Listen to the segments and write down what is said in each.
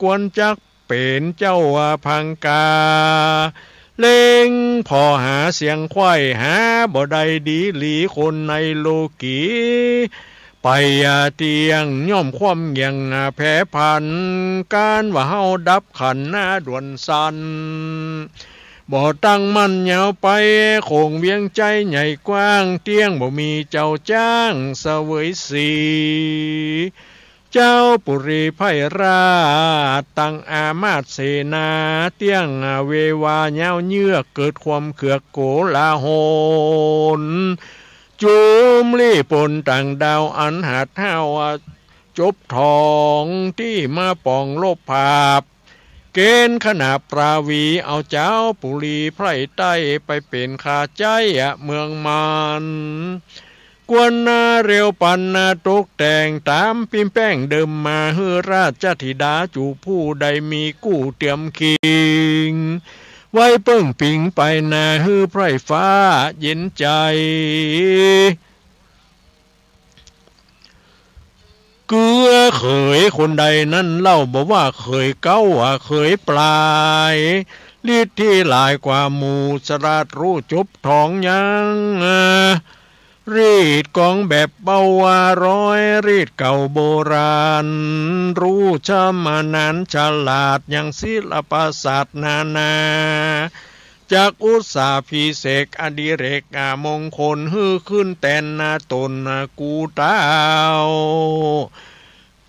กวนจักเป็นเจ้าพังกาเล่งพอหาเสียงควายหาบ่ได้ดีหลีคนในโลกีไปเตียงย่อมคว่ำยังแพ้พันการว่าเฮาดับขันหน้าด่วนสันบ่ตั้งมั่นยาวไปโคงเวียงใจใหญ่กว้างเตียงบ่มีเจ้าจ้างเสวยสีเจ้าปุรีไพราชตั้งอามาตเสนาเตียงเววาเย้าเยือกเกิดความเขือกโกลาโหนจุมลี่ปนต่างดาวอันหัดห้าวจบทองที่มาป่องโลบภาพเกณฑ์ขณะปราวีเอาเจ้าปุรีไพรใต้ไปเป็นขาใจเมืองมันกวนนาเร็วปันนาตกแต่งตามพิมพ์แป้งเดิมมาเฮือราชธิดาจูผู้ใดมีกู้เตรียมคิงไว้เปิ้งปิงไปนาฮือไพรฟ้าเย็นใจเกือเขยคนใดนั้นเล่าบอกว่าเคยเก้าเคยปลายฤทธิ์ที่หลายกว่าหมู่สราดรู้จบทองยังรีดกองแบบเบาร้อยรีดเก่าโบราณรู้ชมานานฉลาดอย่างศิลปศาสตร์นาจากอุตสาพิเศษอดิเรกมงคลฮือขึ้นแต่นนาตนกูเต้า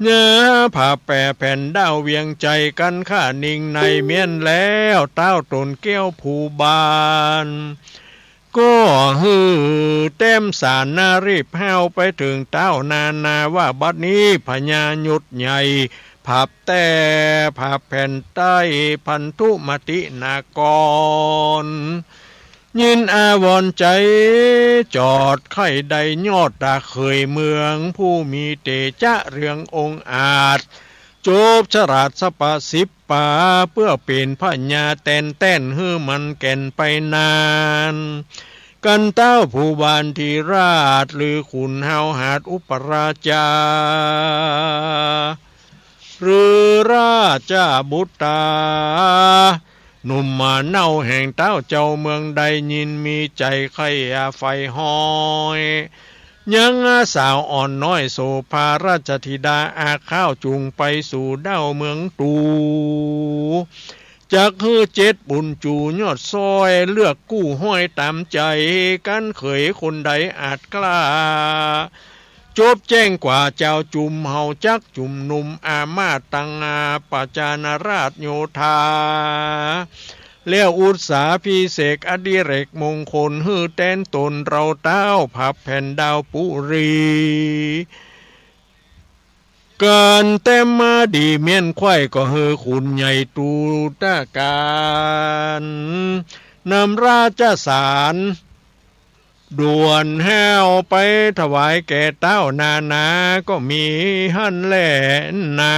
เนื้อผ่าแปรแผ่นดาวเวียงใจกันข้านิ่งในเมียนแล้วเต้าตนแก้วผูบานก็ฮือเต็มสารนารีบแห้วไปถึงเต้านาว่าบัดนี้พญายุดใหญ่ผับแต่ผับแผ่นใต้พันธุมตินากรยินอาวรใจจอดไข่ใดยอดตาเคยเมืองผู้มีเตจะเรืององอาจจบฉลาดสปะสิบป่าเพื่อเป็นพญาแตนฮื้อมันแก่นไปนานกันเต้าผู้บานทีราชหรือขุนเฮาหาดอุปราชาหรือราชบุตรหนุ่มมาเน่าแห่งเต้าเจ้าเมืองใดยินมีใจไข่ไฟห้อยยังสาวอ่อนน้อยโสภาราชธิดาอาข้าวจุงไปสู่เด้าเมืองตูจากฮือเจ็ดบุญจูยอดซอยเลือกกู้ห้อยตามใจกันเขยคนใดอาจกล้าจบแจ้งกว่าเจ้าจุมเฮาจักจุมหนุ่มอามาตังปจานราชโยธาแล้วอุตสาพิเศษอดิเรกมงคลฮือแตนตนเราเต้าผับแผ่นดาวปุรีการเต็มมาดีเมียนไข่ก็เฮอขุนใหญ่ตูตาการนำราชสารด่วนแห้วไปถวายแก่เต้านาก็มีหันแหลนา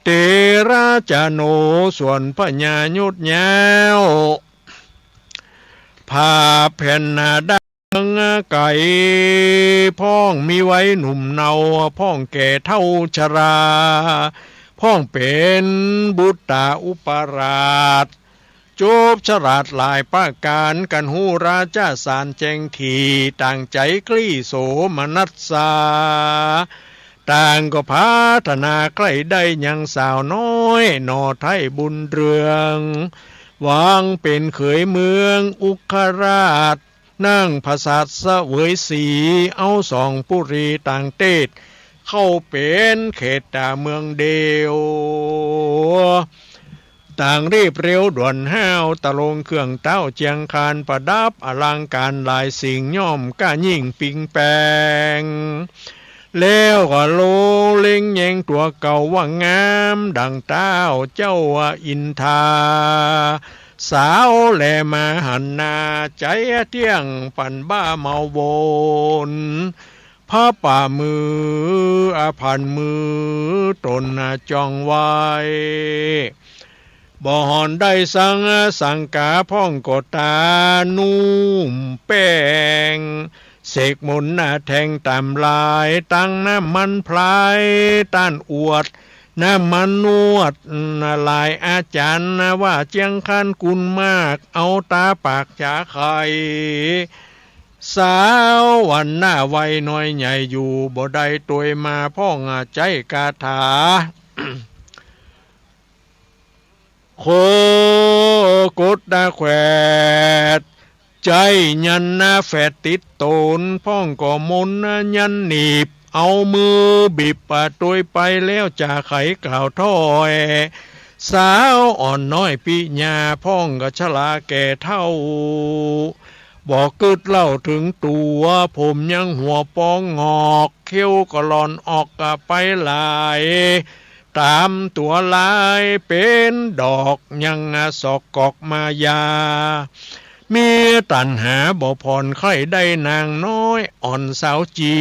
เตราจโนส่วนพญายุดแย้วผ้าแผ่นนาดังไก่พ้องมีไว้หนุ่มเนาพ้องแก่เท่าชราพ้องเป็นบุตตาอุปราชจบฉลาดหลายประการกันหูราชาสารแจงทีต่างใจกลี้โสมนัสสาต่างก็พัฒนาใกล้ได้ยังสาวน้อยนอไทยบุญเรืองวางเป็นเขยเมืองอุคราชนั่งภาษาเสวยสีเอาสองปุรีต่างเตศเข้าเป็นเขตเมืองเดียวต่างรีบเร็วด่วนห้าวตะลงเครื่องเต้าเจียงคานประดับอลังการหลายสิ่งย่อมก้ายิ่งปิงแปงแล้วก็โลเล็งแยงตัวเก่าว่างามดังเต้าเจ้าอินทาสาวแลมาหันนาใจเที่ยงปั่นบ้าเมาวนผ้าป่ามือพันมือตนจองไว้บ่หอนได้สังกาพ่องกตานุ่มแป้งเสกมนต์แทงตามลายตั้งน้ำมันพลายต้านอวด น้ำมันนวดหลายอาจารย์นะว่าเจียงคันกุลมากเอาตาปากจ๋าไข่สาววันหน้าไวน้อยใหญ่อยู่บ่ได้ตัวมาพ่องใจกาถา โคกดดาแขวดใจยันนาแฝดติดตนพ่องก่อมนยันหนีบเอามือบีบปะตัวไปแล้วจะไขกล่าวถ้อยสาวอ่อนน้อยปิญาพ่องก็ชลาแก่เท่าบอกกึดเล่าถึงตัวผมยังหัวปองงอกเขี้ยวก็หลอนออกไปหลายตามตัวลายเป็นดอกยังสอกกอกมายามีตันหาบ่พรไข่ได้นางน้อยอ่อนสาวจี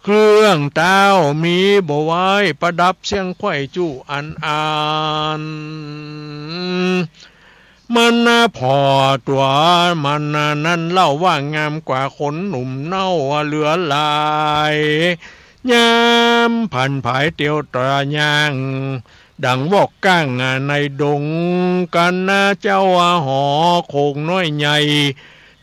เครื่องเต้ามีบ่ไว้ประดับเสียงไข่จู้อันมันพอตัวมันนั้นเล่าว่างามกว่าขนหนุ่มเน่าเหลือลายยามผ่านผายเตียวตรายางดังวอกก้างในดงกันนะเจ้าหอโคงน้อยใหญ่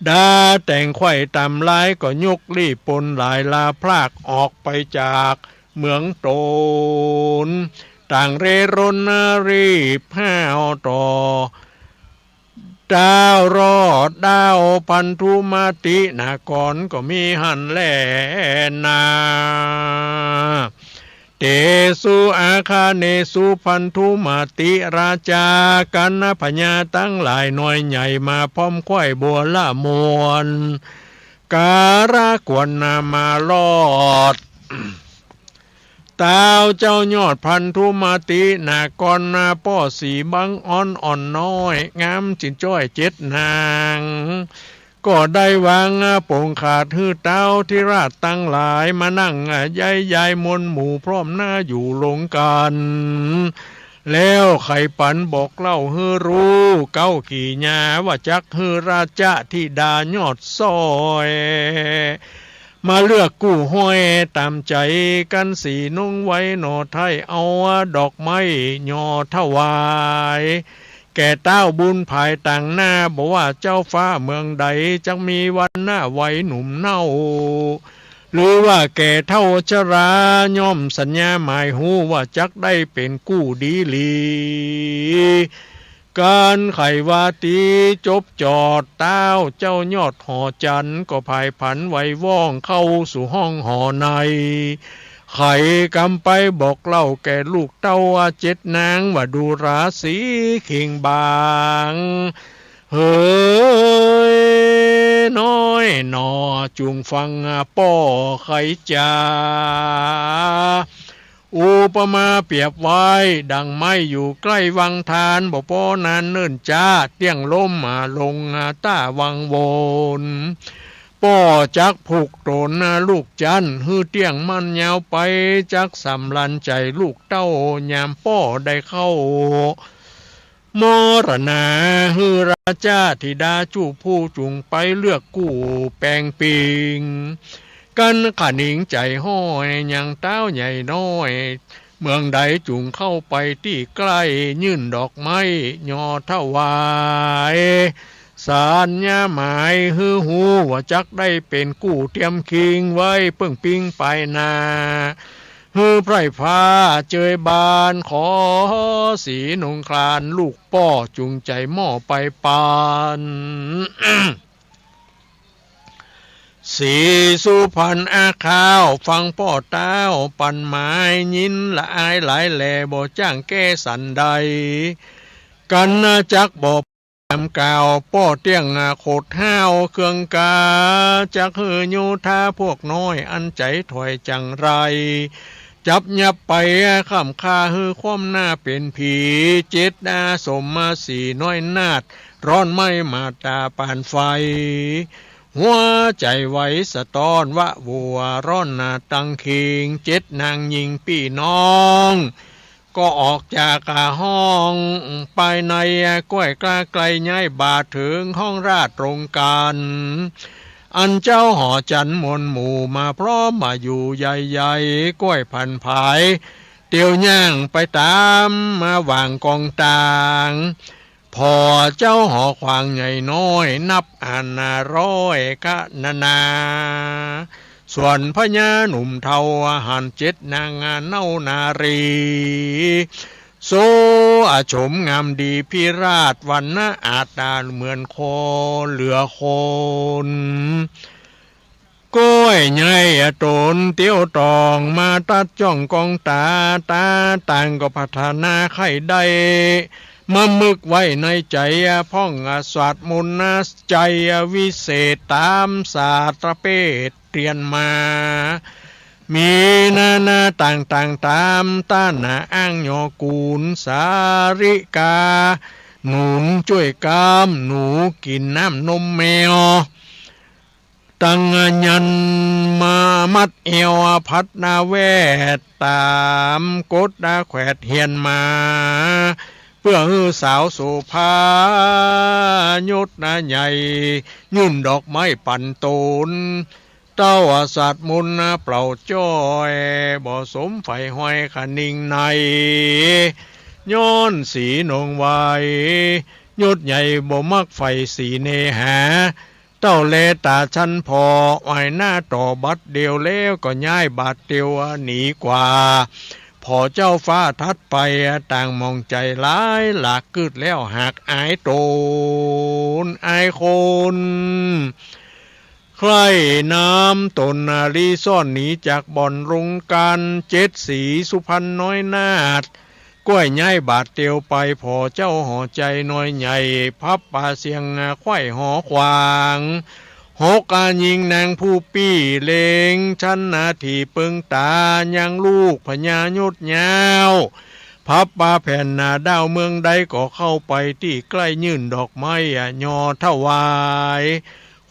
ดาแต่งไข่ตามลายก็ยกรีบปนหลายลาพลากออกไปจากเมืองโตนต่างเรรนรีบห้าวต่อดาวรอดดาวพันธุมาตินากรก็มีหันแลนาเตสุอาคาเนสุพันธุมาติราชากันพญาตั้งหลายหน่อยใหญ่มาพร้อมควายบัวละมวนการะกวนนามาลอดตาวเจ้ายอดพันธุมาตินากรนาป้อสีบังอ่อนอ่อนน้อยงามจินจ้อยเจ็ดนางก็ได้วางโป่งขาดฮือเต้าที่ราชตั้งหลายมานั่งยายมนหมู่พร้อมหน้าอยู่ลงกันแล้วไข่ปันบอกเล่าฮือรู้เก้ากี่ญาว่าจักฮือราชที่ดายอดซอยมาเลือกกู้ห้อยตามใจกันสีนุ่งไว้หนอไทยเอาดอกไม้ยอถวายแก่เต้าบุญภายต่างหน้าบอกว่าเจ้าฟ้าเมืองใดจักมีวันหน้าไว้หนุ่มเน่าหรือว่าแก่เท่าชราย่อมสัญญาหมายหูว่าจักได้เป็นกู้ดีลีการไขวาตีจบจอดเต้าเจ้ายอดหอจันก็ภายผันไว้ว่องเข้าสู่ห้องหอในไขกำไปบอกเล่าแก่ลูกเต้าเจ็ดนางว่าดูราศีเข่งบางเฮ้ยน้อยหนอจุงฟังป้อไขจ่าอุปมาเปรียบไว้ดังไม่อยู่ใกล้วังทานบ่ป้อนานเนิ่นจ้าเตี้ยงล้มลงต้าวังวนป้อจักผูกโตนลูกจันฮือเตี้ยงมันยาวไปจักสำลันใจลูกเต้ายามป้อได้เข้ามรณาฮือราชาธิดาจูผู้จุงไปเลือกกู้แปลงปิงกันขาหนิงใจห้อยยังเต้าใหญ่น้อยเมืองใดจุงเข้าไปที่ใกล้ยื่นดอกไม้ยอถวายสารญาหมายฮือหูว่าจักได้เป็นกู้เตรียมคิงไว้เพิ่งปิงไปนาฮือไพร่ฟ้าเจยบานขอสีนงคลานลูกป้อจุงใจหม้อไปปานสีสุพรรณข้าวฟังป้อเต้าปันไม้ยินละอายหลายแหล่บ่จ้างแก้สันใดกันจักบ่แอมกาวป้อเตี้ยงโคดห้าวเครื่องกาจักฮือโยธาพวกน้อยอันใจถอยจังไรจับยับไปข้ามคาฮือความหน้าเป็นผีเจ็ดสมมาสีน้อยนาดร้อนไม่มาตาปานไฟหัวใจไหวสะตอนวะวัวร้อนตังคิงเจ็ดนางยิงพี่น้องก็ออกจากห้องไปในก้อยกล้าไกลย้ายบาทถึงห้องราชตรงกันอันเจ้าหอจันมนหมู่มาพร้อมมาอยู่ใหญ่ๆก้อยพันผายเต ตียวย่างไปตามมาหว่างกองต่างพอเจ้าหอควางใหญ่น้อยนับอ่าน100กะนาส่วนพญาหนุ่มเทาหัน7นางเน่านารีโซอาชมงามดีพิราชวันนะอาจดาเหมือนโคเหลือคนก้อยใหญ่ตนเตี้ยวตองมาตัดจ้องกองตาต่างก็พัฒนาไข่ได้มามึกไว้ในใจพ่องสวดมนต์ใจวิเศษตามศาสตรเปตเรียนมามีนาต่างตามต้านหนาอ้างยอกูลสาริกาหนุนช่วยกามหนูกินน้ำนมแมวตั้งยันมามัดเอวพัดนาแวดตามกดแขวดเฮียนมาเพื่อฮือสาวโสภายศใหญ่ยุ่นดอกไม้ปั่นตูนเต้าศาสตร์มุนเปล่าจ้อยบ่สมไฟห้อยขนิ่งในย้อนสีนงไว้ยศใหญ่บ่มักไฟสีเนหาเต้าเลตาชันพอไว้หน้าต่อบัดเดียวแล้วก็ย้ายบาดเดียวหนีกว่าพอเจ้าฟ้าทัดไปต่างมองใจร้ายหลากกึดแล้วหักอายโตนอายคนใครน้ำตนนาลีซ่อนหนีจากบ่อนรงการ7 สีสุพรรณน้อยนาดก้วยย้ายบาดเตียวไปพอเจ้าห่อใจน้อยใหญ่พับป่าเสียงไข่หอควาง6ยิงนางผู้ปี้เลงชั้นนาทีเปิงตายังลูกพญายุดยาวพับป่าแผ่นนาดาวเมืองใดก็เข้าไปที่ใกล้ยื่นดอกไม้ยอถวาย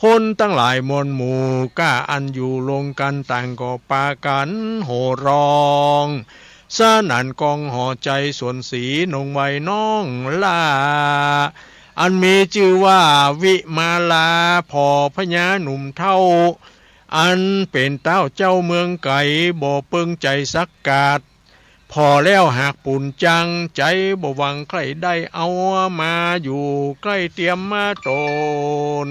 คนตั้งหลายมวลหมู่ก้าอันอยู่ลงกันต่างก็ปากันโห่ร้องสนั่นกองห่อใจส่วนสีนงไว้น้องล่าอันมีชื่อว่าวิมาลาพอพญาหนุ่มเท่าอันเป็นเต้าเจ้าเมืองไก่บ่เปิงใจสักกาดพอแล้วหากปุ่นจังใจบ่หวังใครได้เอามาอยู่ใกล้เตรียมมาตน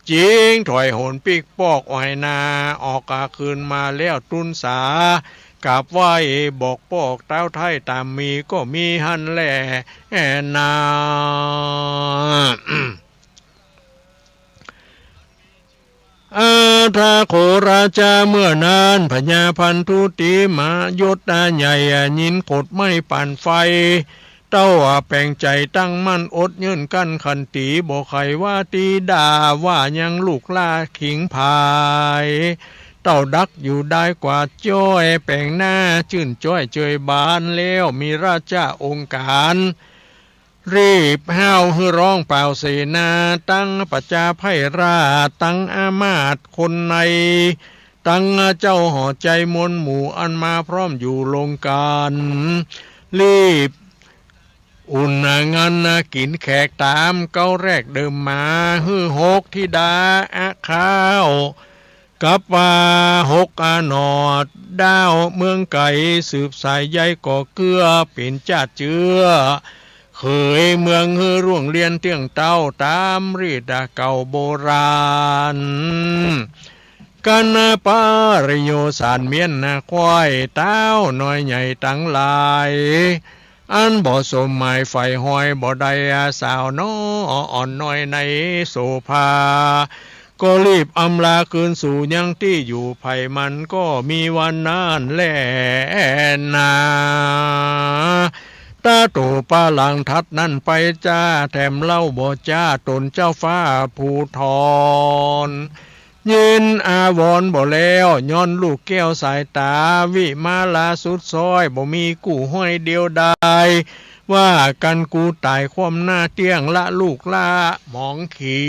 จิงถอยโหนปีกปอกอ้อยนาออกคืนมาแล้วตุนสากราบไหวบอกปอกเต้าไทยตามมีก็มีหันแหล่นาถ้าโคราชาเมื่อนานพญาพันธุติมายศใหญ่ยินกดไม่ปั่นไฟเต้าแปลงใจตั้งมั่นอดยืนกั้นขันตีบ่ไขว่าตีด่าว่ายังลูกล่าขิงพายเต้าดักอยู่ได้กว่าจ้อยแปลงหน้าจื่นจ้อยเจยบานแล้วมีราชาองค์การรีบห้าวฮือร้องเปล่าเสนาตั้งปัจจาไพราตั้งอามาตคนในตั้งเจ้าห่อใจมวลหมู่อันมาพร้อมอยู่ลงการรีบอุ่นงานกินแขกตามเก้าแรกเดิมมาฮือ6ธิดาข้าวกับว่า6นอดดาวเมืองไก่สืบสายใยก่อเกลือเป็นจาดเจือเคยเมืองฮือร่วงเรียนเตียงเต้าตามรีดเก่าโบราณกันปารโยสานเมียนควายเต้าน้อยใหญ่ตั้งหลายอันบ่สมหมายไฟหอยบ่ได้สาวน้ออ่อนน้อยในโสภาก็รีบอำลาคืนสู่ยังที่อยู่ไผ่มันก็มีวันนั้นแล่นาตาโตปาหลังทัดนั่นไปจ้าแถมเล่าบ่จ้าตนเจ้าฟ้าภูทรยินอาวรบ่แล้วย้อนลูกแก้วสายตาวิมาลาสุดซอยบ่มีกู้ห้อยเดียวได้ว่ากันกูตายความหน้าเตี้ยงละลูกละหมองขี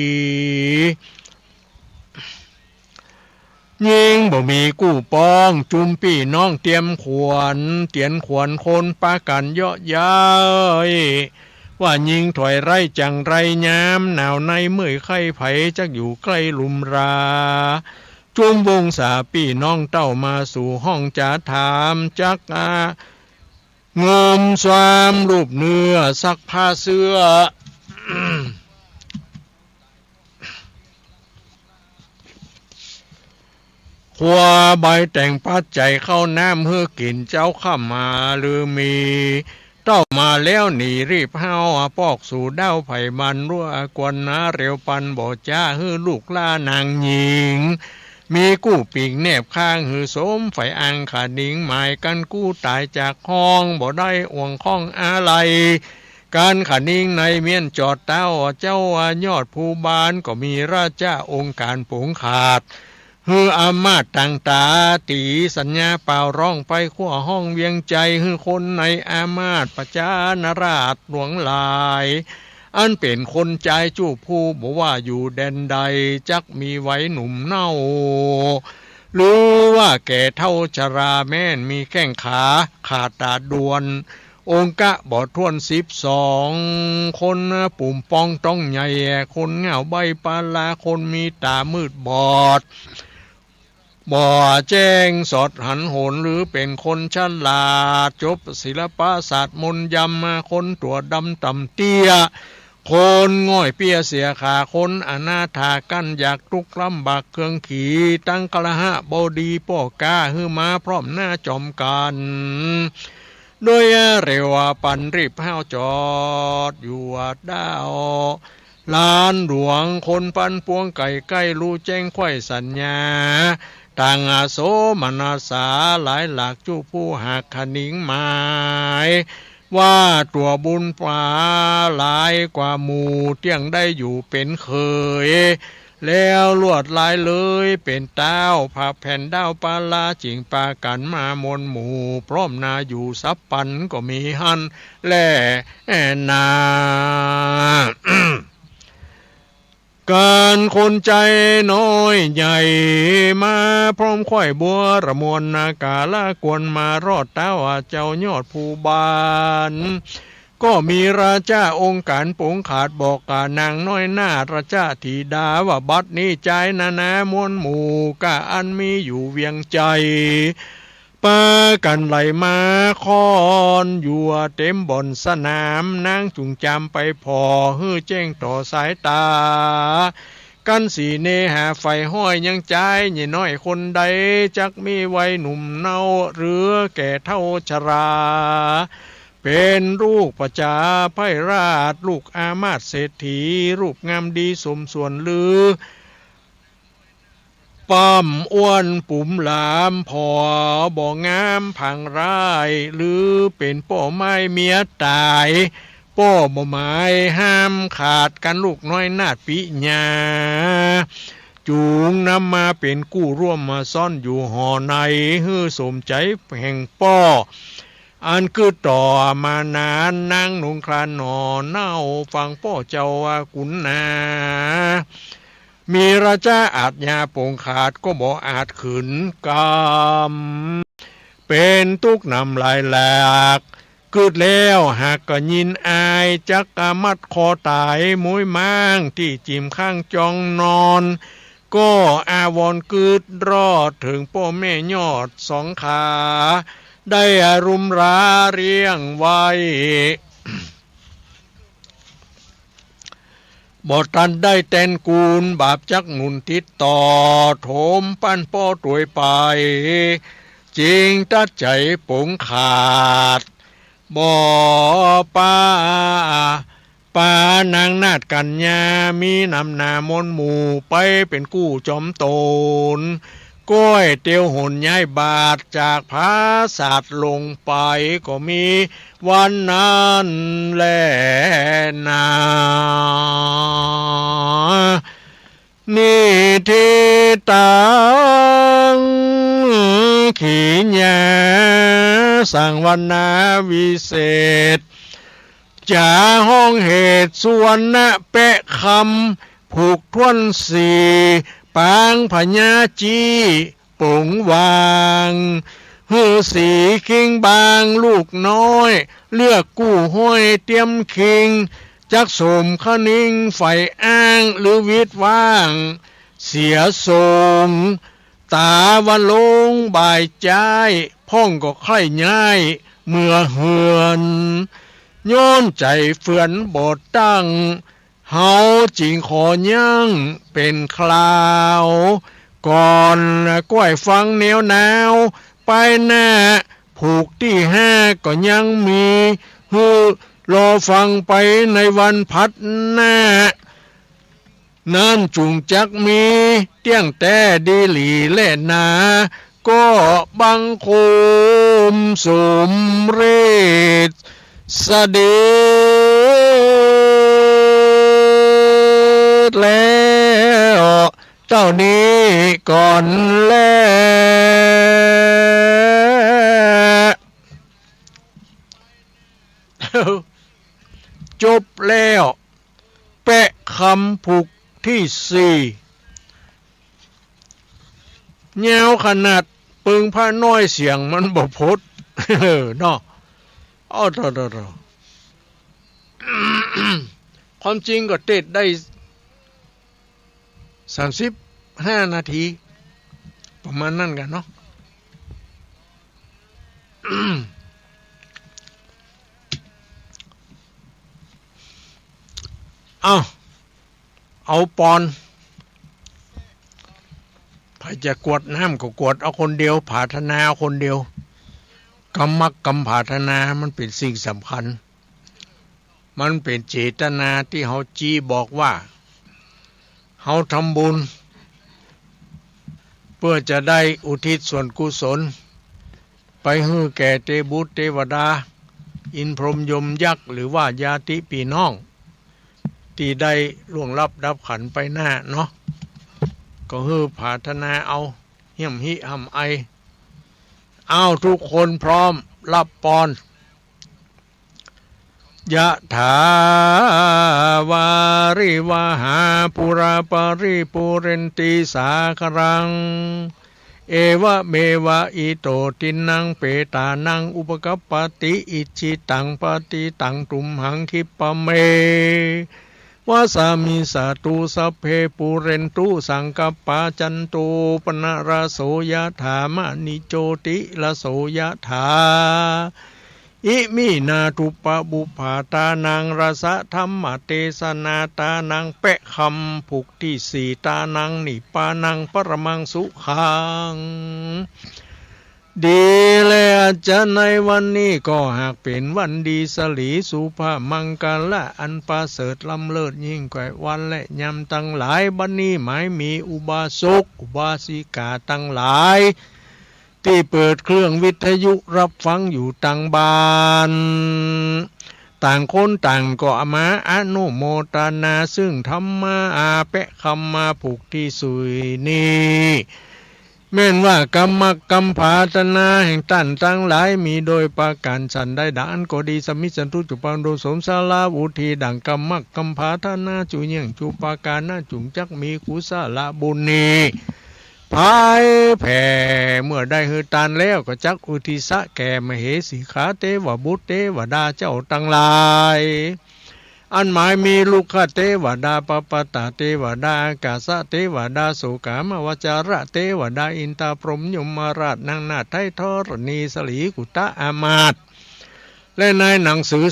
ยิงบ่มีกู้ปองจุมพี่น้องเตรียมขวนเตียนขวนคนปากันเยาะย้ายว่ายิงถอยไรจังไรย้ำหนาวในเมื่อยไข้ไผจักอยู่ใกล้ลุมราจุมวงสาพี่น้องเต้ามาสู่ห้องจะถามจัก มสวามรูปเนื้อซักผ้าเสื้อ ขวาใบแต่งปัจจัยเข้าน้ำเพื่อกินเจ้าข้ามาหรือมีเต้ามาแล้วหนีรีบเฮาปอกสู่เด้าไผ่มันรั่วกวนนาเร็วปันบ่จ้าฮือลูกล่านางหญิงมีกู้ปิ่งแนบข้างหือสมไฟอังขาดิ่งหมายกันกู้ตายจากห้องบ่ได้อ่วงข้องอะไรการขานิ่งในเมียนจอดเต้าเจ้ายอดภูบาลก็มีราชาองค์การผงขาดฮืออามาตต่างตาตีสัญญาเปล่าร้องไปขั้วห้องเวียงใจฮือคนในอามาตประจานราชหลวงลายอันเป็นคนใจจูบผู้บอกว่าอยู่แดนใดจักมีไว้หนุ่มเน่าหรือว่าแก่เท่าชราแม่นมีแข้งขาขาดตาดวนองค์กะบอดทวน12คนปุ่มปองต้องใหญ่คนเหงาใบปาลาคนมีตามืดบอดบ่แจ้งสอดหันโหนหรือเป็นคนฉลาดจบศิลปศาสตร์มนต์ยำคนตัวดำต่ำเตี้ยคนง่อยเปียเสียขาคนอนาถากันอยากทุกข์ลำบากเครื่องขี่ตั้งกะหะบดีป้อกาฮือมาพร้อมหน้าจอมกันโดยเร็วปันรีบห้าวจอดอยู่ดาวลานหลวงคนปันปวงไก่ใกล้รู้แจ้งไข่สัญญาต่างอาโสมนาสาหลายหลักจู้ผู้หักขนิงหมายว่าตัวบุญป่าหลายกว่าหมู่เที่ยงได้อยู่เป็นเคยแล้วลวดลายเลยเป็นเต้าผ่าแผ่นดาวปาลาจิงปากันมามนหมู่พร้อมนาอยู่ซับปันก็มีหันแล่นา การคนใจน้อยใหญ่มาพร้อมข่อยบัวระมวลนากาละกวนมารอดเต้าเจ้ายอดภูบาลก็มีราชาองค์การปงขาดบอกกานางน้อยหน้าราชาธิดาว่าบัดนี้ใจนามวลหมู่กะอันมีอยู่เวียงใจปากันไหลมาคอนอยู่เต็มบ่อนสนามนางจุงจำไปพอฮือแจ้งต่อสายตากันสีเนหาไฟห้อยยังใจยี่น้อยคนใดจักมีไว้หนุ่มเนาหรือแก่เท่าชราเป็นลูกประจาไพราชลูกอามาตย์เศรษฐีรูปงามดีสมส่วนลือป้อมอ้วนปุ่มหลามพอบ่งามพังร้ายหรือเป็นป้อไม้เมียตายป้อบ่หมายห้ามขาดกันลูกน้อยนาดปิญาจูงนำมาเป็นกู้ร่วมมาซ่อนอยู่หอในฮือสมใจแห่งป้ออันคือต่อมานานนางนุงคลานหนอเน่าฟังป้อเจ้ากุนนามีราชาอาจญาปงขาดก็บ่อาจขืนกรรมเป็นตุกนำลายหลากกึดแล้วหากก็ยินอายจักกะมัดคอตายมุ้ยม้างที่จิมข้างจองนอนก็อาวรกึดรอดถึงพ่อแม่ยอดสองขาได้อารุมราเรียงไว้บ่ทันได้แตนกูลบาปจักหนุนติดต่อโถมปั้นป้อตวยไปจริงตัดใจปงขาดบ่ป้านางนาดกัญญามีนำนามนหมู่ไปเป็นกู้จอมโตนก้อยเตียวหนย้ายบาทจากพระศาสตร์ลงไปก็มีวันนั้นแลนานี่ที่ตังขีญาสั่งวันนาวิเศษจ่าห้องเหตุส่วนนะเปะคำผูกทวนสีปางพญาจีปงวางฮือสีคิงบางลูกน้อยเลือกกู้ห้อยเตรียมคิงจักสมขนิ่งไฟอ้างหรือวิตว่างเสียทรงตาวันลงบ่ายใจพ่องก็ไข่ง่าย เมื่อเหือนโย้อนใจเฟื่อนบดตั้งเฮาจริงขอยังเป็นคราวก่อนก้อยฟังแนวหนาวไปหน้าผูกที่ห้าก็ยังมีฮือรอฟังไปในวันพัดหน้านั่นจุงจักมีเตี้ยงแต่ดีหลีเล่นาก็บังคมสมเรศเสด็จแล้วเจ้านี้ก่อนแล้วจบแล้วแปะคำผูกที่สี่แนวขนาดปึงผ้าน้อยเสียงมันบ่พดเนาะอ้อความจริงก็เทศได้35 นาทีประมาณนั่นกันเนาะเอาปอนใครจะกวดน้ำก็กวดเอาคนเดียวผาธนาเอาคนเดียวกรรมักกรรมผาธนามันเป็นสิ่งสำคัญมันเป็นเจตนาที่เฮาจี้บอกว่าเฮาทำบุญเพื่อจะได้อุทิศส่วนกุศลไปให้แก่เทบุตรเทวดาอินพรหมยมยักษ์หรือว่าญาติพี่น้องที่ได้ล่วงลับดับขันไปหน้าเนาะก็ฮือผาธนาเอาเหี้ยมหิหำไอเอาทุกคนพร้อมรับปอนยะถาวาริวหาปุราปาริปุเรนติสาครังเอวะเมวะอิโตตินังเปตานังอุปกัปปติอิจิตังปฏิตังตุมหังคิปะเมวะสามิสาตุสัพเพปุเรนตุสังกัปปะจันตุปนะระโสยถามณิโจติละโสยถาอิมินาทุปะบุภาตานังรสะธรรมเทศนาตานังเปะคำผูกที่สี่ตานังนิปานังปรมังสุขังดีแล้วจะในวันนี้ก็หากเป็นวันดีสลีสุภามังกาละอันประเสริฐล้ำเลิศยิ่งกว่าวันและยำตั้งหลายบัดนี้หมายมีอุบาสกอุบาสิกาตั้งหลายที่เปิดเครื่องวิทยุรับฟังอยู่ต่างบ้านต่างคนต่างก็มาอนุโมทนาซึ่งธรรมะอาเปะคำมาผูกที่สุยนี้แม้นว่ากรรมกรรมภาตนาแห่งตั้นทั้งหลายมีโดยประการฉันได้ด่านก็ดีสมิสันตุจุปังโดสมสาลาวุธีดังกรรมกรรมภาตนาจุเยี่ยงจุปาการนาจุงจักมีกุศลบุญนีภายแผ่เมื่อได้หือตานแล้วก็จักอุทิศะแก่มเหสีขาเทวบุตรเทวดาเจ้าตั้งหลายอันหมายมีลูกขเทวดาปปตาเทวดากาสะเทวดาโสกามวจาระเทวดาอินทาพรหมยมราชนางนาถไทยธรณีสลีกุตะอามาตย์และในหนังสือ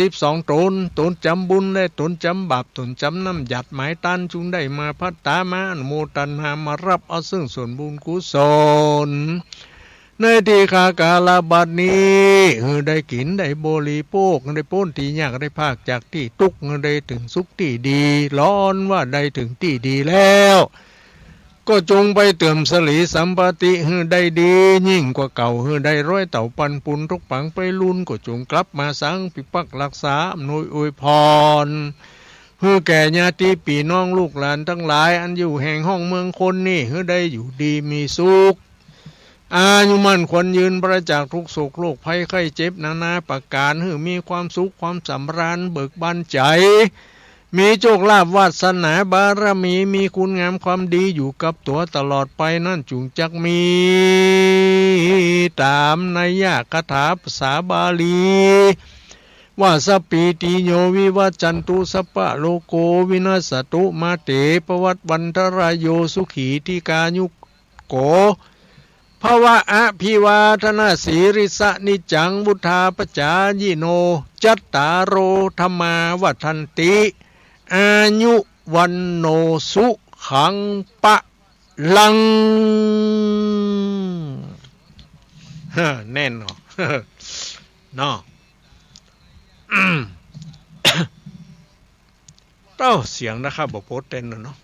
32ตนจำบุญและตนจำบาปตนจำน้ำหยัดหมายตันจุงได้มาพัตตามาอนุโมทนามารับเอาซึ่งส่วนบุญกุศลในที่คากาลบัดนี้ได้กินได้บริโภคได้พ้นที่ยากได้ภาคจากที่ทุกข์ได้ถึงสุขที่ดีร้อนว่าได้ถึงที่ดีแล้วก็จงไปเติมสลีสัมปติได้ดียิ่งกว่าเก่าได้ร้อยเต่าปันปุนทุกปังไปลุนก็จงกลับมาสังปิปักรักษาอำนวยอวยพรแก่ญาติพี่น้องลูกหลานทั้งหลายอันอยู่แห่งห้องเมืองคนนี่ได้อยู่ดีมีสุขอายุมั่นควรยืนประจากทุกโศกโรคภัยไข้เจ็บนานาประการมีความสุขความสำราญเบิกบานใจมีโชคลาภวาสนาบารมีมีคุณงามความดีอยู่กับตัวตลอดไปนั่นจุงจักมีตามนัยยะคาถาภาษาบาลีว่าสปีติโยวิวัจจันตุสัพพะโลโกวินาศตุมาเตปวัตวันทรายโยสุขีทิกายุโก ภวะอภิวาทนาสีริสะนิจังวุธาปจายิโนจัตตารโอธรรมาวัฏันติอายุวันโนสุขังปะลังแน่นเนาะเนาะเต้าเสียงนะครับบอกโพสเต้นเนาะ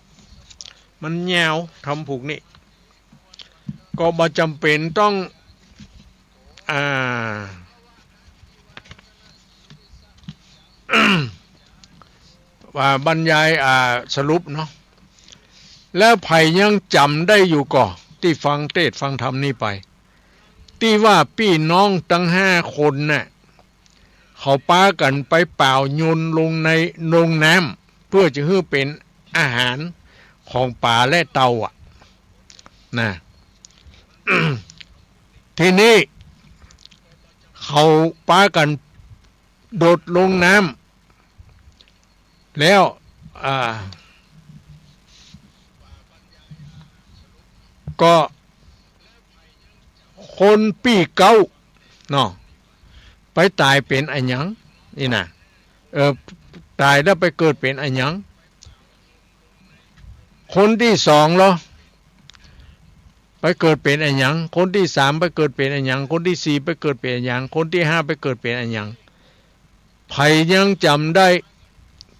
มันแยวทำผูกนี่ก็บ่จำเป็นต้องว่าบรรยายสรุปเนาะแล้วไผ่ยังจำได้อยู่ก่อที่ฟังเทศฟังธรรมนี่ไปที่ว่าพี่น้องตั้ง5 คนน่ะเขาป้ากันไปเป่าโยนลงในลงน้ำเพื่อจะให้เป็นอาหารของป่าและเต่านะทีนี้เขาป้ากันโดดลงน้ำแล้วก็คนปีเก้าเนาะไปตายเป็นอันยังนี่นะตายแล้วไปเกิดเป็นอันยังคนที่2เหรอไปเกิดเป็นอันยังคนที่3ไปเกิดเป็นอันยังคนที่4ไปเกิดเป็นอันยังคนที่5ไปเกิดเป็นอันยังไผยังจำได้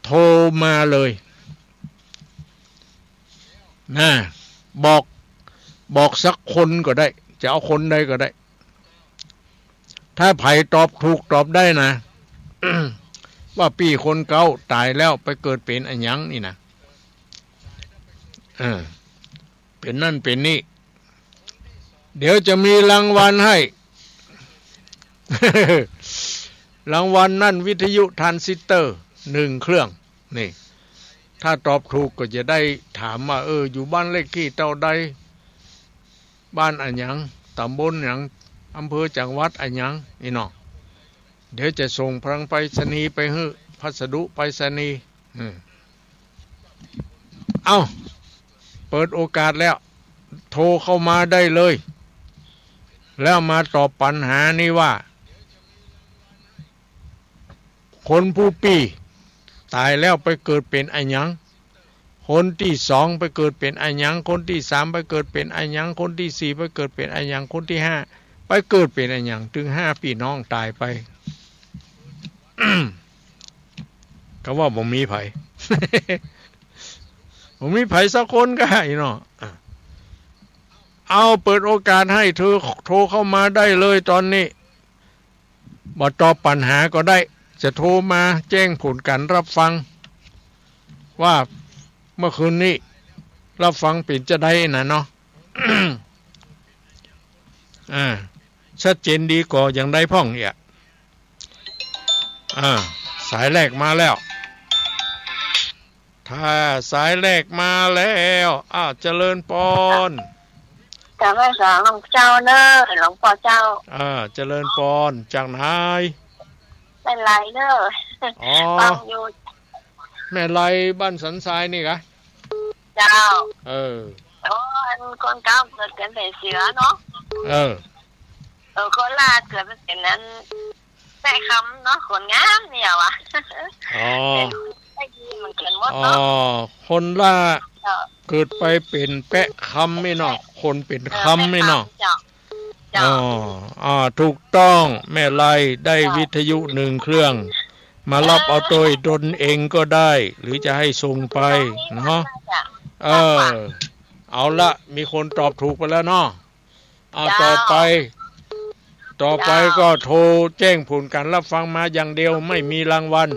โทรมาเลยนะบอกสักคนก็ได้จะเอาคนใดก็ได้ถ้าไผตอบถูกตอบได้นะ ว่าปีคนเก่าตายแล้วไปเกิดเป็นอันยังนี่นะเป็นนั่นเป็นนี่เดี๋ยวจะมีรางวัลให้ รางวัลนั่นวิทยุทรานซิสเตอร์1 เครื่องนี่ถ้าตอบถูกก็จะได้ถามว่าอยู่บ้านเลขที่เท่าใดบ้านอันยังตำบลหยังอำเภอจังหวัดอันยังนี่เนาะเดี๋ยวจะส่งพลังไปรษณีย์ไปให้พัสดุไปรษณีย์เอาเปิดโอกาสแล้วโทรเข้ามาได้เลยแล้วมาตอบปัญหานี้ว่าคนผู้ปีตายแล้วไปเกิดเป็นอันยังคนที่2ไปเกิดเป็นอันยังคนที่3ไปเกิดเป็นอันยังคนที่4ไปเกิดเป็นอันยังคนที่5ไปเกิดเป็นอันยังถึง5 พี่น้องตายไป ก็ว่าบ่มีไผ บ่มีไผสักคนก็ให้เนาะเอาเปิดโอกาสให้เธอโทรเข้ามาได้เลยตอนนี้บ่ตอบปัญหาก็ได้จะโทรมาแจ้งผลการรับฟังว่าเมื่อคืนนี้รับฟังเป็นจะได้นะเนาะ ชัดเจนดีกว่าอย่างใดพ่องเนี่ยสายแรกมาแล้วถ้าสายแรกมาแล้วเจริญพรจากแม่สาวหลวงเจ้าเนอะหลวงพ่อเจ้าเจริญพรจากไหนแม่ไรเนอะฟังอยู่แม่ไรบ้านสันทรายนี่กะเจ้าอันคนเก้าเกิดเป็นเสือเนาะคนลาเกิดเป็นนั้นแม่คำเนาะคนงามเนี่ยวะได้ยินมันเกิดหมดเนาะคนล่าเกิดไปเป็นแปะคำไม่เนาะคนเป็นคำไม่เนาะถูกต้องแม่ไล่ได้วิทยุ1 เครื่องมารับเอาโดยตนเองก็ได้หรือจะให้ส่งไปเนาะเอาละมีคนตอบถูกไปแล้วเนาะต่อไปก็โทรแจ้งผลการรับฟังมาอย่างเดียวไม่มีรางวัล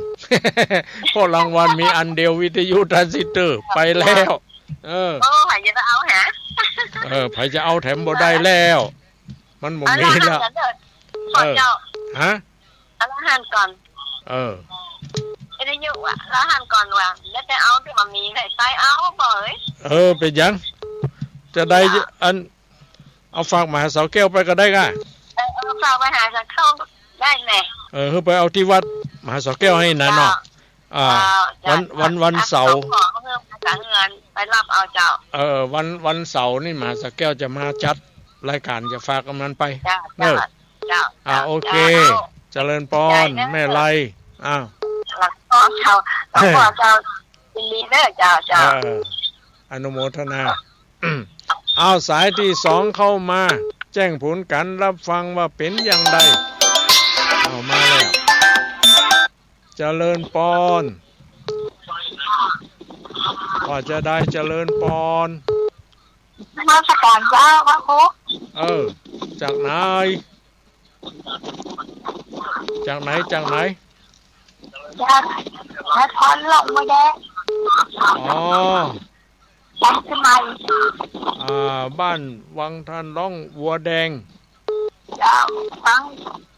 เพราะรางวัลมีอันเดียววิทยุทรานซิสเตอร์ไปแล้วไผจะเอาหาไผจะเอาแถมบ่ได้แล้วมันบ่มีแล้วฮะแล้วหันก่อนไม่ได้อยู่แล้วหันก่อนว่าแล้วจะเอาที่มันมีใส่ไปเอาบ่เป็นยังจะได้อันเอาฝากมหาเสาแก้วไปก็ได้ก่ะฝากมหาเสาแก้วได้แน่ไปเอาที่วัดมหาเสาแก้วให้นะเนาะวันเสาร์ไปรับเอาเจ้าวันเสาร์นี่มหาเสาแก้วจะมาจัด รายการจะฝากกำนันไป เจ้า เนอะ เจ้า โอเค เจริญพรแม่ไรอ้าว หลักพ่อเจ้ายินดีเด้อเจ้า อนุโมทนา เอาสายที่สองเข้ามา แจ้งผลการรับฟังว่าเป็นอย่างไรเอามาแล้วเจริญพรว่าจะได้เจริญพร นมัสการเจ้าพระครู จากไหนจากไหน จากนครหลวงไม่ได้ อ๋อ ตั้งขึ้นมา บ้านวังทันร้องวัวแดง เจ้าฟัง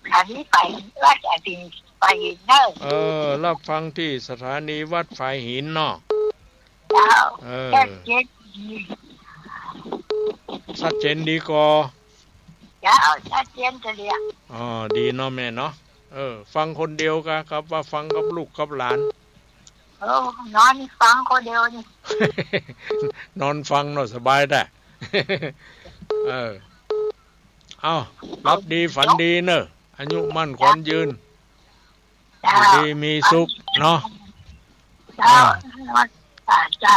ขันนี้ไปว่าจะดินไปเนอะ รับฟังที่สถานีวัดฝ่ายหินเนาะ เจ้าแค่เจ็ด ชัดเจนดีกว่า เจ้าชัดเจนจะเรียก ดีเนาะแม่เนาะฟังคนเดียวกันครับว่าฟังกับลูกกับหลาน นอนฟังคนเดียวนี่ นอนฟังเนาะสบายได้ เอารับดีฝันดีเนอะอายุมั่นขวัญยืนดีมีสุขเนาะ เจ้าเจ้า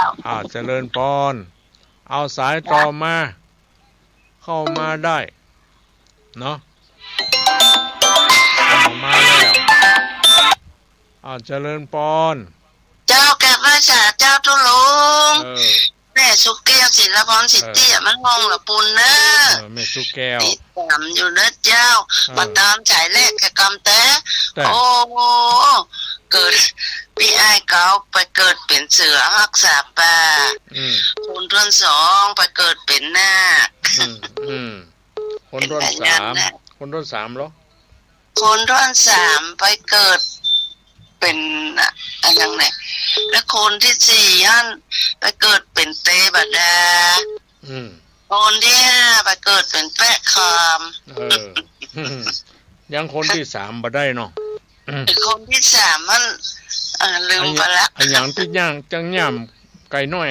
เจริญพรเอาสายต่อมา เข้ามาได้เนาะมาแล้วเจริญพร เจ้าแก่พระชาเจ้าทุลุงแม่สุกแก้วศิลปรสิทธิมันงงละปุนเนอะแม่สุกแก้วติดตามอยู่เนอะเจ้ามาตามจ่ายแรกกับกำแต่โอ้เกิดพี่ไอ้เก่าไปเกิดเป็นเสือรักษาป่าคนรุ่นสองไปเกิดเป็นนาคคนรุ่นสามคนรุ่นสามหรอคนรุ่นสามไปเกิดเป็นอะไรอย่างไรแล้วคนที่สี่ฮั่นไปเกิดเป็นเตบดาคนที่ห้าไปเกิดเป็นแปะคามยังคนที่สามมาได้เนาะคนที่สามมันลืมไปแล้วอย่างที่ย่างจังย่ำไก่น้อย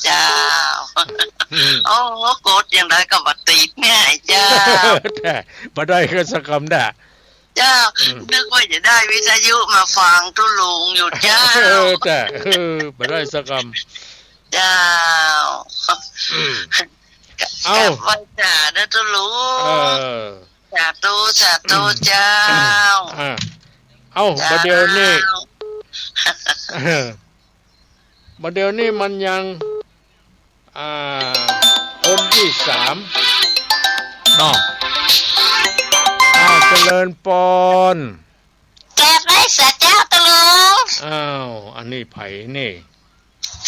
เจ้าโอ้โกดอย่างไรก็มาตีเนี่ยเจ้าแต่มาได้ก็สักคำได้เจ้านึกว่าจะได้วิทยุมาฟังทุลุงอยู่เจ้าแต่มาได้สักคำเจ้าเอาไว้จ่าเด้อทุลุงสาธุเจ้าประเดี๋ยวนี้ประเดี๋ยวนี้มันยังคนที่สามเนาะเจริญปอนแก่ไรสัจเจ้าตะลุงอันนี้ไผ่นี่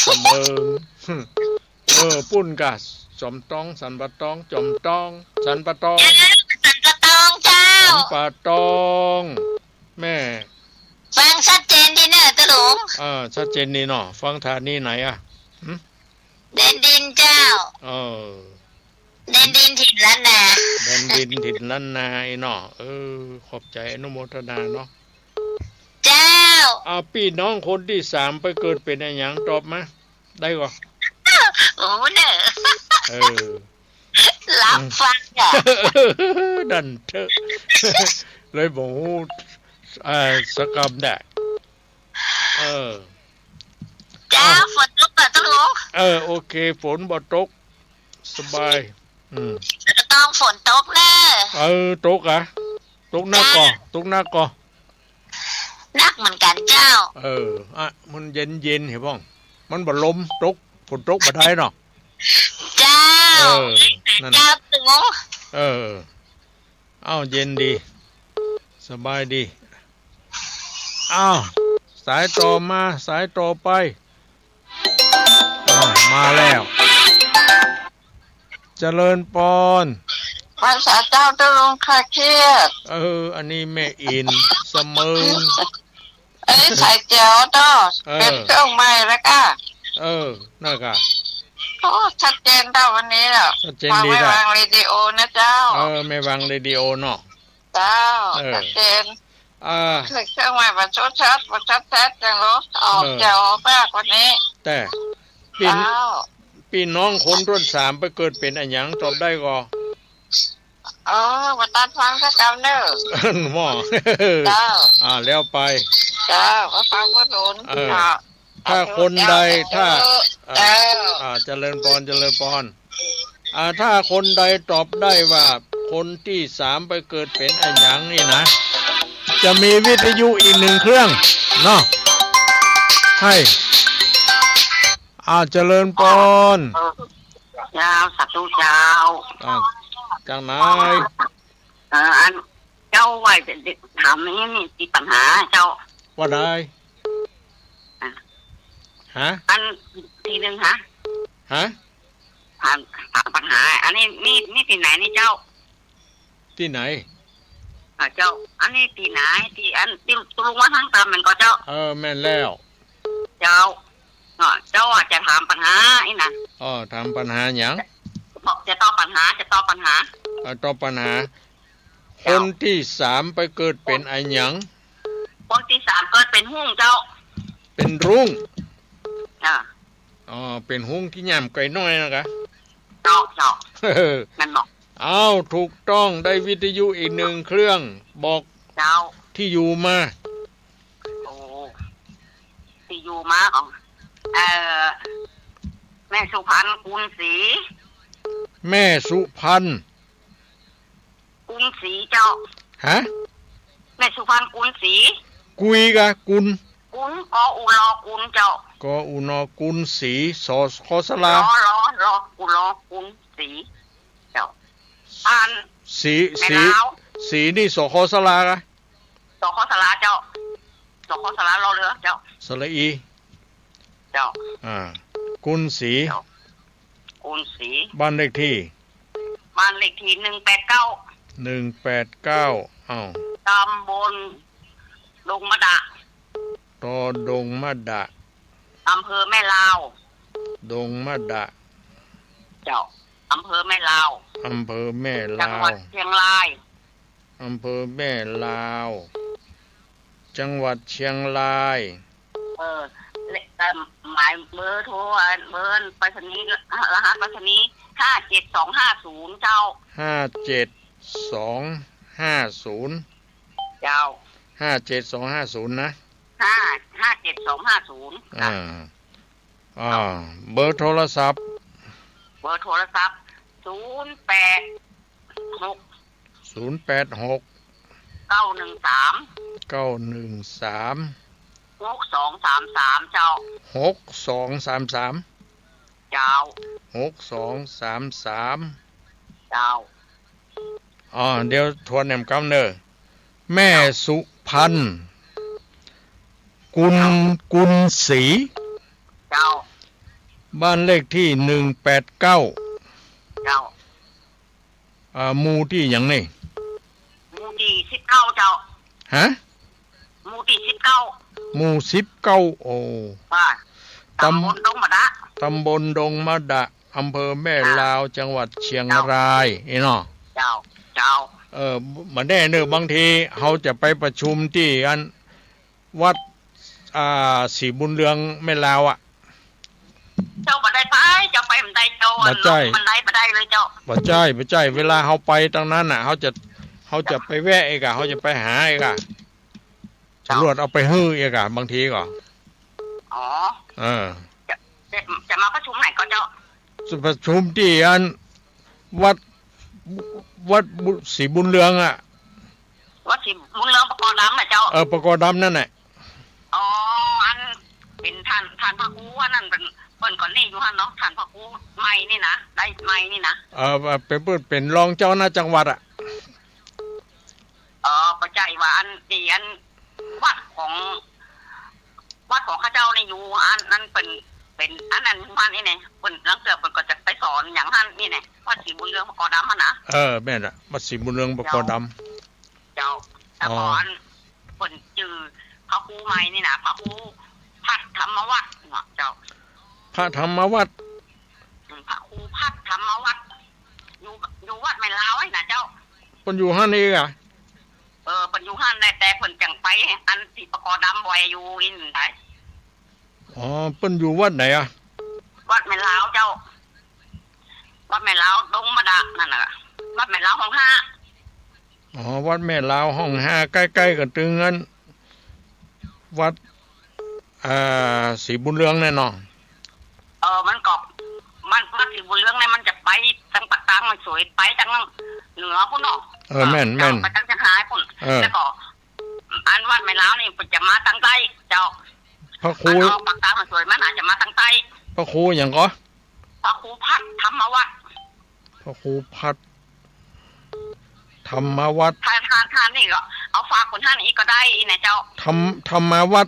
เสมอปุ้นกะสมตองสันปะตองจมตองสันปะตองเจ้าสันปะตองแม่ฟังชัดเจนดีเนอะตะลุงชัดเจนดีเนาะฟังฐานนี้ไหนเด่นดินเจ้าเด่นดินถิ่นล้านนาเด่นดินถิ่นล้านนาไอ้เนาะขอบใจอนุโมทนาเนาะเจ้าพี่น้องคนที่สามไปเกิดเป็นอะไรอย่างตอบมาได้ก่อนโอ้เนอะรับฟังดันเถอะเลยบอกสกรรมได้เจ้าฝนตกตะลุงโอเคฝนบ่ตกสบายต้องฝนตกแน่ตกตกหน้าก่อนักเหมือนกันเจ้ามันเย็นเห็นบ้องมันบ่ลมตกฝนตกบ่ได้เนาะเจ้านั่นเจ้าตึงเย็นดีสบายดีสายต่อมาสายต่อไปมาแล้วเจริญปอนภาษาเจ้าตะลุงคาเครียดอันนี้แม่อินเสมอใส่เจียวต้อเป็นเครื่องไม้แล้วก็น่ากะชัดเจนเท่าวันนี้แล้วชัดเจนดีไม่วางเรดิโอนะเจ้าไม่วางเรดิโอเนาะเจ้าชัดเจนเครื่องไม้ประชดชัดจังรถออกเจียวมากวันนี้แต่ พี่น้องคนรุ่นสามไปเกิดเป็นอันหยังตอบได้ก็ มาตัดฟังสักคำเนอะ หม้อ เจ้า แล้วไป เจ้าก็ฟังว่าโดน ถ้าคนใดถ้า เจ้า เจริญพรเจริญพรถ้าคนใดตอบได้ว่าคนที่สามไปเกิดเป็นอันหยังนี่นะจะมีวิทยุอีกหนึ่งเครื่องเนาะให้เจริญพร เจ้าสัตว์เจ้า จังไหน อันเจ้าไหวเป็นเด็กถามนี้มีปัญหาเจ้า ว่าได้ฮะ อันทีหนึ่งฮะ ถามปัญหา อันนี้นี่ที่ไหนนี่เจ้า ที่ไหน เจ้า อันนี้ที่ไหนที่อันที่ตุลุงว่าทั้งตามมันก็เจ้า แม่นแล้ว เจ้าเจ้าจะถามปัญหาอีนะ ถามปัญหาหยัง จะตอบปัญหาตอบปัญหา ตอบปัญหาคนที่สามไปเกิดเป็นอันหยัง คนที่สามเกิดเป็นหุ้งเจ้า เป็นรุ่ง เ เป็นหุ้งที่ย่ำไก่น้อยนะคะ เจ้ามันบอก ถูกต้องได้วิทยุอีกหนึ่งเครื่องบอก เจ้า ที่อยู่มา โอ้ที่อยู่มาของแม่สุพรรณกุลศรี แม่สุพรรณ กุลศรีเจ้า ฮะ แม่สุพรรณกุลศรี กุยกะกุล กุลกออุรอกุลเจ้าก อุนอกุลศรีสอคอสลาร อกุลกุลศรีเจ้าอัน สีนี่สอคอสลากะ สอขอสลาเจ้าสอขอสลารอเรือเจ้า สระอี เจ้า กุลศรี กุลศรี บ้านเลขที่ บ้านเลขที่189ตำบลดงมะดะ ตอดงมะดะ อำเภอแม่ลาว ดงมะดะ เจ้าอำเภอแม่ลาว อำเภอแม่ จัง ลา หวั ว ดเชียงราย อำเภอแม่ลาวจังหวัดเชียงราย หมายเบอร์โทรเบอร์ไปรษณีย์รหัสไปรษณีย์57250เจ้า57250เจ้า57250นะ57250เบอร์โทรศัพท์เบอร์โทรศัพท์086 913 6233เจ้า6233เจ้า6233เจ้าเดี๋ยวทวนแหนมกำเนอแม่สุพรรณกุลศรี เจ้า บ้านเลขที่189เจ้าหมู่ที่หยังนี่ หมู่ที่19เจ้าฮะหมู่ที่19หมู่19ตำบลดงมะดะตำบลดงมะดะอำเภอแม่ลาวจังหวัดเชียงรายเนาะเจ้ามาแน่เนอะบางทีเขาจะไปประชุมที่อันวัดศรีบุญเรืองแม่ลาวเจ้าบ่ได้ไปเจ้าไปมันได้เจ้ามันได้บ่ได้เลยเจ้าบ่ใช่เวลาเขาไปตรงนั้นน่ะเขาจะไปแวะเองเขาจะไปหาเองตำรวจเอาไปฮื้อเองบางทีก็จะมาประชุมไหนก็เจ้าประชุมที่อันวัดศรีบุญเรืองวัดศรีบุญเรืองปกรณ์ดำเจ้าปกรณ์ดำนั่นแหละอันเป็นท่านพระครูว่านั่นเป็นเปิ้นก่อนนี่อยู่หั่นเนาะท่านพระครูใหม่นี่นะได้ใหม่นี่นะเป็นรองเจ้าหน้าจังหวัดประจัยว่าอันวัดของข้าเจ้านี่อยู่อันนั้นเป็นอันนั้นมันนี่ไงเปิ้นหลังเกิดเปิ้นก็จะไปสอนอย่างหั่นนี่ไงวัดศรีบุญเรืองปกรณ์ดำหั่นนะแม่นน่ะวัดศรีบุญเรืองปกรณ์ดำเจ้าแต่ก่อนเปิ้นจื่อพระครูใหม่นี่นะพระครูพัฒธรรมวัดเนาะเจ้าพระธรรมวัดพระครูพัฒธรรมวัดอยู่วัดแม่ลาวไว้นะเจ้าเปิ้นอยู่หั่นเองเปิ้นอยู่หั่นแต่เปิ้นจังไปอันที่ปกรณ์ดำบ่อยอยู่อินได้เปิ้นอยู่วัดไหนวัดแม่ลาวเจ้า วัดแม่ลาวดงมะดานั่นน่ะวัดแม่ลาวของห้า อ๋อวัดแม่ลาวห้องห้าใกล้ๆกับตึงนั้นวัดศรีบุญเรืองแน่นอน มันกอบมันวัดศรีบุญเรืองเนี่ยมันจะไปทางปากกลางมันสวยไปทางเหนือพุ่นเนาะ แม่นไปทางเชียงรายพุ่นแล้วก็อันวัดแม่ลาวนี่จะมาทางใต้เจ้าพระครูปากกลางมันสวยมันอาจจะมาทางใต้พระครูอย่างก็พระครูพัดธรรมวัดพระครูพัดธรรมวัดท่านนี่ก็เอาฝากคนท่านอีกก็ได้นะเจ้าธรรมวัด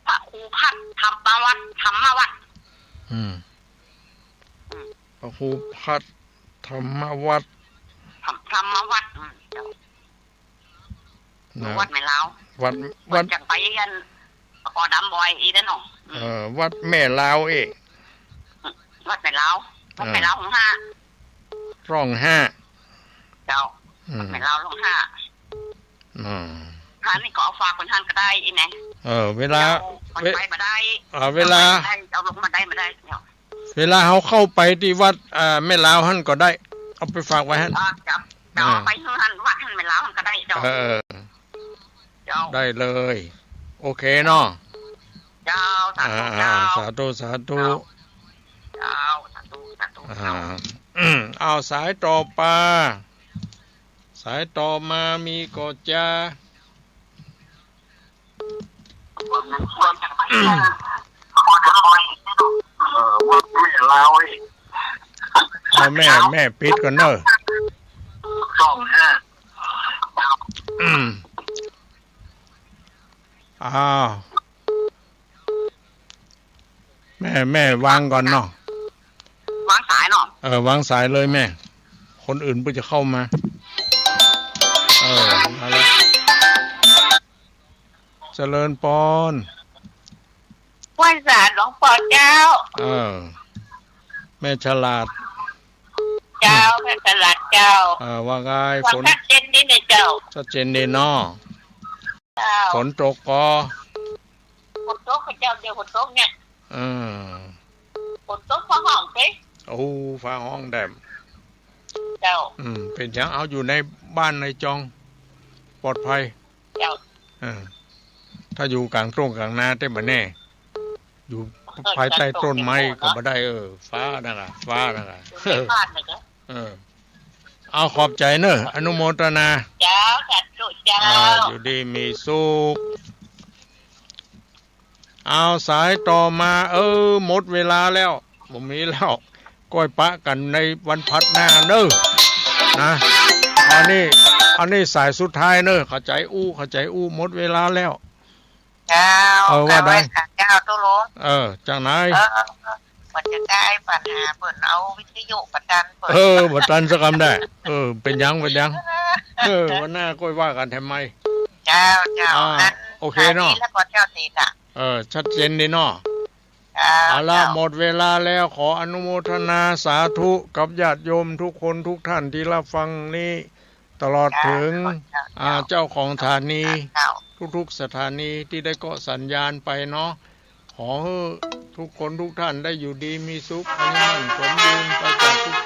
พระครูพัดธรรมวัดพระครูพัดธรรมวัดเจ้าวัดแม่ลาววัดจากไปยันกอดำบอยอีนั่นเนาะวัดแม่ลาววัดแม่ลาวของห้าร่องห้าเจ้าแม่ลาวร่องห้าท่านนี่ก็เอาฝากคนท่านก็ได้อีไหนเวลาไปมาได้เวลาเอาลงมาได้เวลาเขาเข้าไปที่วัดแม่ลาวท่านก็ได้เอาไปฝากไว้ท่านเอาไปท่านวัดท่านแม่ลาวท่านก็ได้เจ้าได้เลยโอเคเนาะเจ้าสาธุเจ้าสาธุเอาสายต่อปลาสายต่อมามีกอจาเอาแม่ปิดก่อนเนอะแม่วางก่อนเนาะวางสายเนาะวางสายเลยแม่คนอื่นเพิ่งจะเข้ามามาแล้วเจริญปอนไหว้ศาลหลวงพ่อเจ้าแม่ฉลาดเจ้าแม่ฉลาดเจ้าว่าไงฝนชัดเจนดีนะเจ้าชัดเจนดีเนาะฝนตกก็ฝนตกเจ้าเดี๋ยวฝนตกเนี่ยฝนตกฟ้าห้องสิฟ้าห้องแดมเจ้าเป็นอย่างเอาอยู่ในบ้านในจองปลอดภัยเจ้าถ้าอยู่กลางตรงกลางนาได้มาแน่อยู่ภายใต้ต้นไม้ก็มาได้ฟ้านั่นแหละเอาขอบใจเนอะอนุโมทนาเจ้าสัตว์สุเจ้าอยู่ดีมีสุขเอาสายต่อมาหมดเวลาแล้วผมมีแล้วก้อยปะกันในวันพัดหน้าเนอะนะอันนี้สายสุดท้ายเนอะเข้าใจหมดเวลาแล้วเจ้าว่าได้เจ้าตุลจากไหนมันจะได้ปัญหาเปิดเอาวิทยุประจันประจันสักคำได้เป็นยังวันหน้าก้อยว่ากันทำไมเจ้าโอเคเนาะแล้วก็เจ้าตีน่ะชัดเจนดีเนาะเอาละหมดเวลาแล้วขออนุโมทนาสาธุกับญาติโยมทุกคนทุกท่านที่รับฟังนี้ตลอดถึงเจ้าของสถานีทุกๆสถานีที่ได้เกาะสัญญาณไปเนาะขอให้ทุกคนทุกท่านได้อยู่ดีมีสุขอายุมั่นสมบูรณ์ไปจากทุก